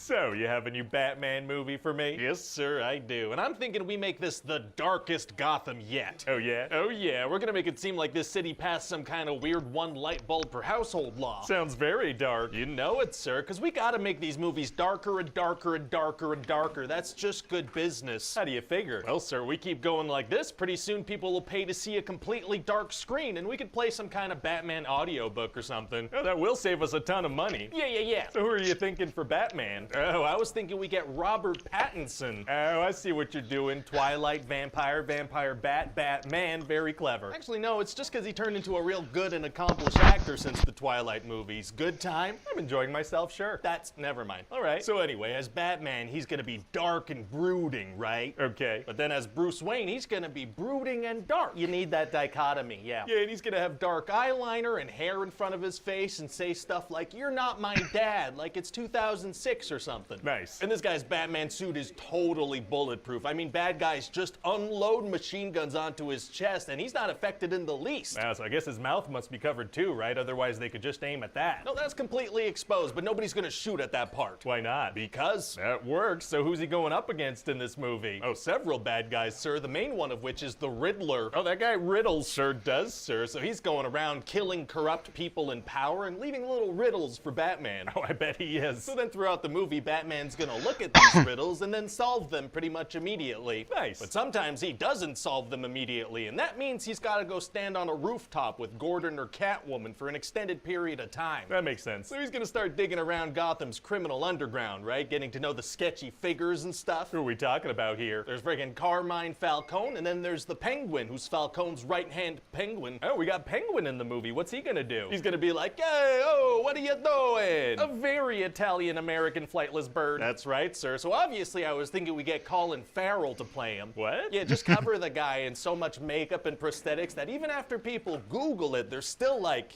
So, you have a new Batman movie for me? Yes, sir, I do. And I'm thinking we make this the darkest Gotham yet. Oh, yeah? Oh, yeah. We're gonna make it seem like this city passed some kind of weird one light bulb per household law. Sounds very dark. You know it, sir, because we gotta make these movies darker and darker and darker and darker. That's just good business. How do you figure? Well, sir, we keep going like this, pretty soon people will pay to see a completely dark screen, and we could play some kind of Batman audiobook or something. Oh, that will save us a ton of money. Yeah. So who are you thinking for Batman? Oh, I was thinking we get Robert Pattinson. Oh, I see what you're doing. Twilight, vampire, vampire bat, Batman. Very clever. Actually, no, it's just because he turned into a real good and accomplished actor since the Twilight movies. Good time? I'm enjoying myself, sure. That's, never mind. All right. So anyway, as Batman, he's gonna be dark and brooding, right? Okay. But then as Bruce Wayne, he's gonna be brooding and dark. You need that dichotomy, yeah. Yeah, and he's gonna have dark eyeliner and hair in front of his face and say stuff like, "You're not my dad," like it's 2006 or something. Nice. And this guy's Batman suit is totally bulletproof. I mean, bad guys just unload machine guns onto his chest, and he's not affected in the least. Wow, so I guess his mouth must be covered too, right? Otherwise they could just aim at that. No, that's completely exposed, but nobody's gonna shoot at that part. Why not? Because That works. So who's he going up against in this movie? oh, several bad guys, sir. The main one of which is the Riddler. Oh, that guy riddles. Sure does, sir. So he's going around killing corrupt people in power and leaving little riddles for Batman. Oh, I bet he is. So then throughout the movie, Batman's gonna look at these riddles and then solve them pretty much immediately. Nice. But sometimes he doesn't solve them immediately, and that means he's gotta go stand on a rooftop with Gordon or Catwoman for an extended period of time. That makes sense. So he's gonna start digging around Gotham's criminal underground, right? Getting to know the sketchy figures and stuff. Who are we talking about here? There's friggin' Carmine Falcone, and then there's the Penguin, who's Falcone's right-hand penguin. Oh, we got Penguin in the movie. What's he gonna do? He's gonna be like, "Hey, oh, what are you doing?" a very Italian-American flightless bird. That's right, sir. So obviously I was thinking we get Colin Farrell to play him. What? Yeah, just cover the guy in so much makeup and prosthetics that even after people Google it, they're still like,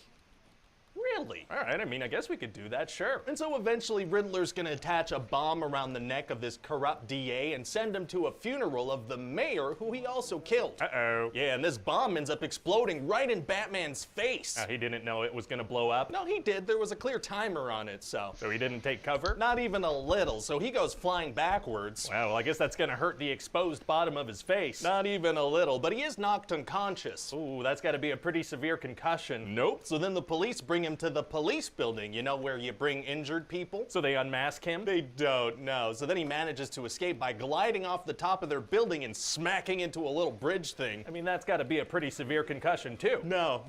really? All right, I mean, I guess we could do that, sure. And so eventually Riddler's gonna attach a bomb around the neck of this corrupt DA and send him to a funeral of the mayor who he also killed. Uh-oh. Yeah, and this bomb ends up exploding right in Batman's face. He didn't know it was gonna blow up? No, he did. There was a clear timer on it, so. So he didn't take cover? Not even a little, so he goes flying backwards. Well, I guess that's gonna hurt the exposed bottom of his face. Not even a little, but he is knocked unconscious. Ooh, that's gotta be a pretty severe concussion. Nope. So then the police bring him to the police building, you know, where you bring injured people. So they unmask him? They don't know. So then he manages to escape by gliding off the top of their building and smacking into a little bridge thing. I mean, that's gotta be a pretty severe concussion, too. No.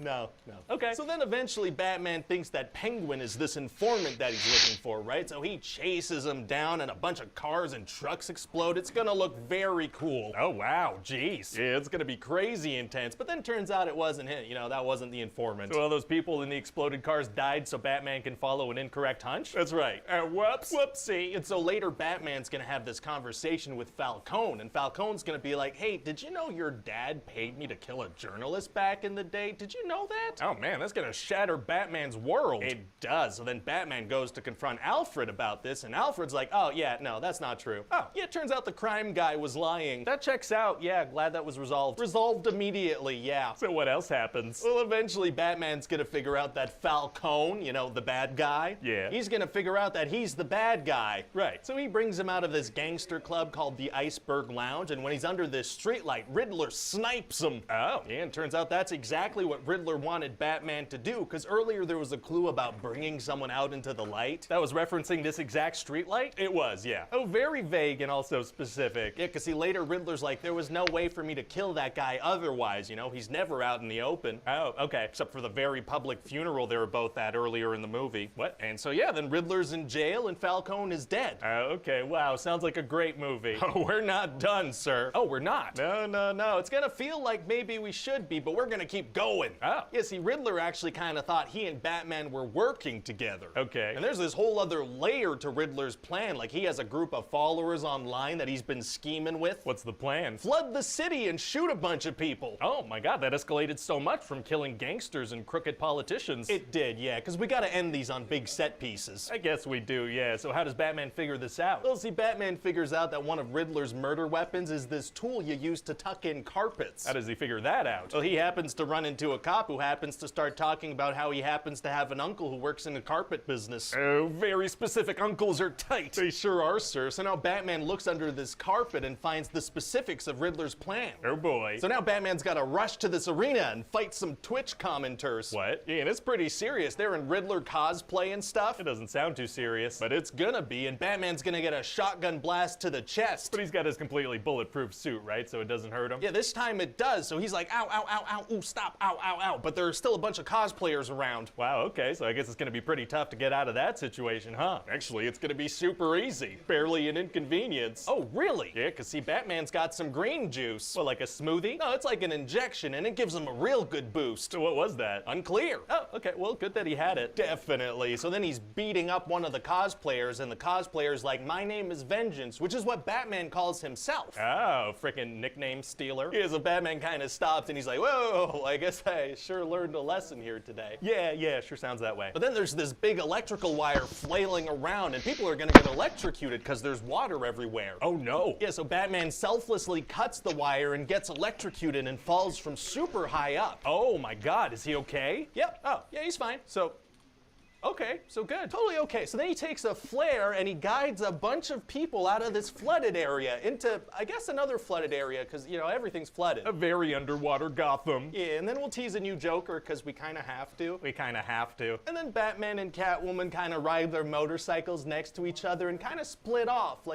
Okay. So then eventually Batman thinks that Penguin is this informant that he's looking for, right? So he chases him down and a bunch of cars and trucks explode. It's gonna look very cool. Oh, wow, jeez. Yeah, it's gonna be crazy intense, but then turns out it wasn't him. You know, that wasn't the informant. So all those people in the exploded cars died so Batman can follow an incorrect hunch? That's right. Whoops. Whoopsie. And so later Batman's gonna have this conversation with Falcone, and Falcone's gonna be like, "Hey, did you know your dad paid me to kill a journalist back in the day? Did you know that?" Oh man, that's gonna shatter Batman's world. It does. So then Batman goes to confront Alfred about this, and Alfred's like, "Oh yeah, no, that's not true." Oh. Yeah, it turns out the crime guy was lying. That checks out. Yeah, glad that was resolved. Resolved immediately, yeah. So what else happens? Well, eventually Batman's gonna figure out that Falcone, you know, the bad guy. Yeah. He's gonna figure out that he's the bad guy. Right. So he brings him out of this gangster club called the Iceberg Lounge, and when he's under this streetlight, Riddler snipes him. Oh. Yeah, and turns out that's exactly what Riddler wanted Batman to do, because earlier there was a clue about bringing someone out into the light. That was referencing this exact streetlight? It was, yeah. Oh, very vague and also specific. Yeah, because see, later Riddler's like, there was no way for me to kill that guy otherwise, you know? He's never out in the open. Oh, okay. Except for the very public funeral they were both at earlier in the movie. What? And so yeah, then Riddler's in jail and Falcone is dead. Okay, wow, sounds like a great movie. Oh, we're not done, sir. Oh, we're not? No. It's gonna feel like maybe we should be, but we're gonna keep going. Oh. Yeah, see, Riddler actually kind of thought he and Batman were working together. Okay. And there's this whole other layer to Riddler's plan. Like, he has a group of followers online that he's been scheming with. What's the plan? Flood the city and shoot a bunch of people. Oh my god, that escalated so much from killing gangsters and crooked politicians. It did. did, yeah, because we gotta end these on big set pieces. I guess we do, yeah. So how does Batman figure this out? Well, see, Batman figures out that one of Riddler's murder weapons is this tool you use to tuck in carpets. How does he figure that out? Well, he happens to run into a cop who happens to start talking about how he happens to have an uncle who works in the carpet business. Oh, very specific. Uncles are tight. They sure are, sir. So now Batman looks under this carpet and finds the specifics of Riddler's plan. Oh boy. So now Batman's got to rush to this arena and fight some Twitch commenters. What? Yeah, and it's pretty serious. They're in Riddler cosplay and stuff. It doesn't sound too serious. But it's gonna be, and Batman's gonna get a shotgun blast to the chest. But he's got his completely bulletproof suit, right? So it doesn't hurt him? Yeah, this time it does. So he's like, ow, ow, ow, ow, ooh, stop, ow, ow, ow. But there are still a bunch of cosplayers around. Wow, okay. So I guess it's gonna be pretty tough to get out of that situation, huh? Actually, it's gonna be super easy. Barely an inconvenience. Oh, really? Yeah, because see, Batman's got some green juice. Well, like a smoothie? No, it's like an injection, and it gives him a real good boost. So what was that? Unclear. Oh, okay. Well, good that he had it. Definitely. So then he's beating up one of the cosplayers, and the cosplayer's like, my name is Vengeance, which is what Batman calls himself. Oh, frickin' nickname stealer. Yeah, so Batman kind of stops, and he's like, whoa, I guess I sure learned a lesson here today. Yeah, sure sounds that way. But then there's this big electrical wire flailing around, and people are gonna get electrocuted because there's water everywhere. Oh no. Yeah, so Batman selflessly cuts the wire and gets electrocuted and falls from super high up. Oh my god, is he okay? Yep. Oh, yeah, he's fine. So, okay, so good. Totally okay. So then he takes a flare and he guides a bunch of people out of this flooded area into, I guess, another flooded area because, you know, everything's flooded. A very underwater Gotham. Yeah, and then we'll tease a new Joker because we kind of have to. We kind of have to. And then Batman and Catwoman kind of ride their motorcycles next to each other and kind of split off like